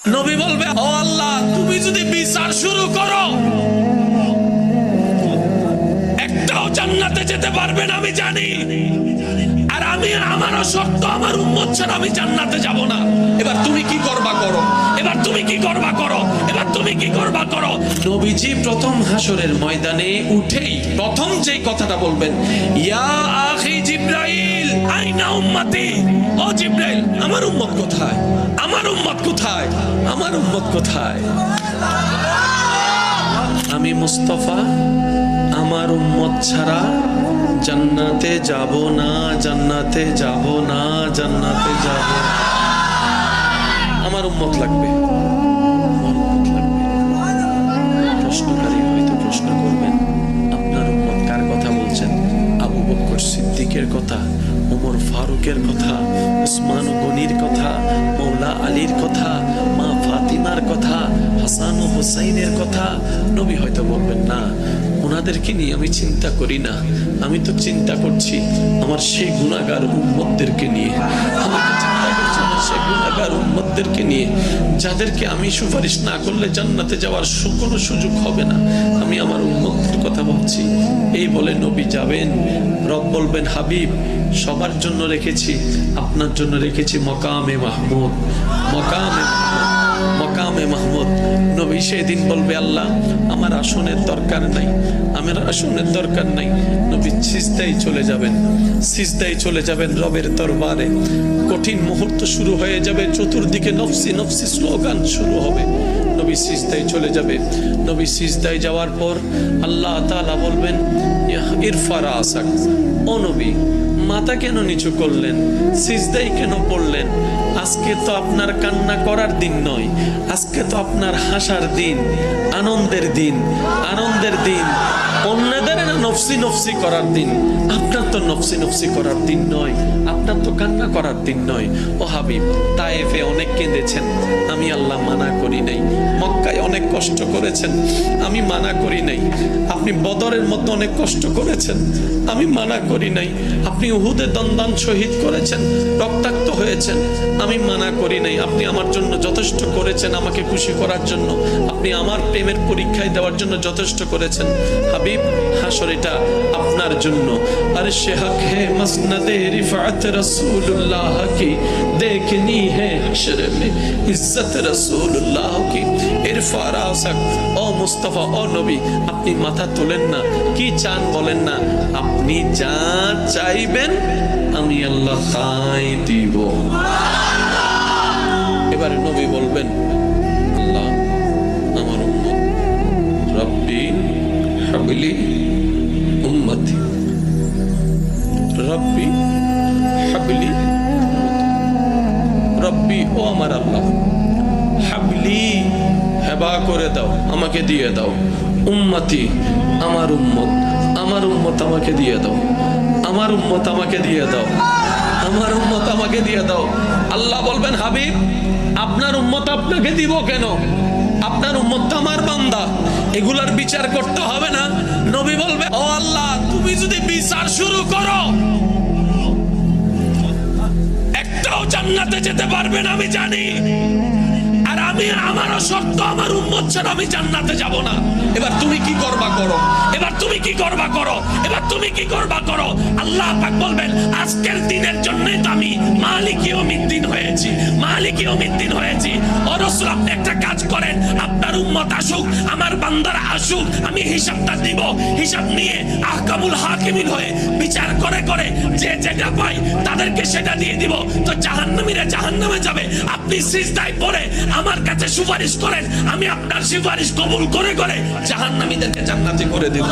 নবী বলবে, ও আল্লাহ, তুমি যদি বিচার শুরু করো, একটাও জান্নাতে যেতে পারবে না আমি জানি, আর আমি আমারও শর্ত, আমার উম্মত ছাড়া আমি জান্নাতে যাব না। এবার তুমি কি করবা করো, এবার তুমি কি করবা করো, এবার তুমি কি করবা করো। নবীজি প্রথম হাসরের ময়দানে উঠেই প্রথম যে কথাটা বলবেন, ইয়া আখি জিবরাইল আইনা উম্মতি, ও জিবরাইল, আমার উম্মত কোথায়, আমার উম্মত কোথায়, আমার উম্মত কোথায়। আমি মুস্তাফা আমার উম্মত ছাড়া জান্নাতে যাব না, জান্নাতে যাব না, জান্নাতে যাব। আমার উম্মত লাগবে, আমার উম্মত লাগবে। প্রশ্নকারী হয়তো প্রশ্ন করবেন, আপনার উম্মত কার কথা বলছেন? আবু বকর সিদ্দিকের কথা, ওমর ফারুকের কথা, উসমান গনির কথা, মৌলা আলীর কথা, মা ফাতিমার কথা, হাসান ও হুসাইনের কথা। নবী হয়তো বলবেন, না, ওনাদেরকে নিয়ে আমি চিন্তা করি না, আমি তো চিন্তা করছি আমার সেই গুনাহগার উম্মতদেরকে নিয়ে। আমি তো চিন্তা করছি আমার সেই গুনাহগার উম্মতদেরকে নিয়ে, যাদেরকে আমি সুপারিশ না করলে জান্নাতে যাওয়ার কোনো সুযোগ হবে না। আমি আমার উম্মতের কথা ভাবছি। এই বলে নবী যাবেন। রব বলবেন, হাবিব, সবার জন্য রেখেছি, আপনার জন্য রেখেছি মকামে মাহমুদ, মকামে মকামে মাহমুদ। নবী সেদিন বলবে, আল্লাহ, আমার আসনের দরকার নাই, আমার আসনের দরকার নাই। নবী সিজদায় চলে যাবেন, সিজদায় চলে যাবেন রবের দরবারে। কঠিন মুহূর্ত শুরু হয়ে যাবে, চতুর্দিকে নফসি নফসি স্লোগান শুরু হবে। নবী সিজদায় চলে যাবে। নবী সিজদায় যাওয়ার পর আল্লাহ তাআলা বলবেন, ইরফা রাসাক, ও নবী, মাথা কেন নিচু করলেন, সিজদায় কেন পড়লেন? আজকে তো আপনার কান্না করার দিন নয়, আজকে তো আপনার হাসার দিন, আনন্দের দিন, আনন্দের দিন। অন্যদের না নফসি নফসি করার দিন, আপনার তো নফসি নফসি করার দিন নয়, আপনার তো কান্না করার দিন নয়। ও হাবিব, তায়েফে অনেক কেঁদেছেন, আমি আল্লাহ মানা করি নাই। মক্কায় অনেক কষ্ট করেছেন, আমি মানা করি নাই। আপনি বদরের মধ্যে অনেক কষ্ট করেছেন, আমি মানা করি নাই। আপনি উহুদে দন্দান শহীদ করেছেন, রক্তাক্ত হয়েছেন, আমি মানা করি নাই। আপনি আমার জন্য যথেষ্ট করেছেন, আমাকে খুশি করার জন্য, আপনি আমার প্রেমের পরীক্ষায় দেওয়ার জন্য যথেষ্ট করেছেন। হাবিব, হাসর এটা আপনার জন্য। আরে সে হক হে মসনদে রিফাত রাসূলুল্লাহ কি, দেখনি হে হাশর মে ইজ্জত রাসূলুল্লাহ কি। ইরফা রাসাক, ও মুস্তাফা, ও নবী, আপনি মাথা তোলেন না, কি চান বলেন না, আপনি যা চাইবেন আমি আল্লাহ তাই দিব। এবারে নবী বলবেন, আল্লাহ, আমার উম্মত, রব্বি হাবলি উম্মতি, রব্বি হাবলি, রব্বি, ও আমার আল্লাহ, হাবলি, হেবা করে দাও, আমাকে দিয়ে দাও, উম্মতি, আমার উম্মত, আমার উম্মত আমাকে দিয়ে দাও, আমার উম্মত আমাকে দিয়ে দাও, আমার উম্মত আমাকে দিয়ে দাও। আল্লাহ বলবেন, হাবিব, আপনার উম্মত আপনাকে দিব কেন? আপনার উম্মত তো আমার বান্দা, এগুলার বিচার করতে হবে না। নবী বলবে, ও আল্লাহ, তুমি যদি বিচার শুরু করো, একটাও জান্নাতে যেতে পারবে না আমি জানি, আর আমি আমারও শর্ত, আমার উম্মত ছাড়া আমি জান্নাতে যাব না। এবার তুমি কি করবা করো, এবার তুমি কি করবা করো, এবার তুমি কি করবা করো। আল্লাহ পাক বলবেন, আজকের দিনের জন্যই তো আমি মালিক ইয়াউমিদ্দিন হয়েছি, মালিক ইয়াউমিদ্দিন হয়েছি। ও রাসূল, আপনি একটা কাজ করেন, আপনার উম্মত আসুক, আমার বান্দারা আসুক, আমি হিসাবটা দিব, হিসাব নিয়ে আহকামুল হাকিমিন হয়ে বিচার করে করে যে যেটা পাই তাদেরকে সেটা দিয়ে দিব। তো জাহান্নামীরা জাহান্নামে যাবে, আপনি সিজদায় পড়ে আমার কাছে সুপারিশ করেন, আমি আপনার সুপারিশ কবুল করে করে জাহান্নামীদেরকে জান্নাতি করে দেব।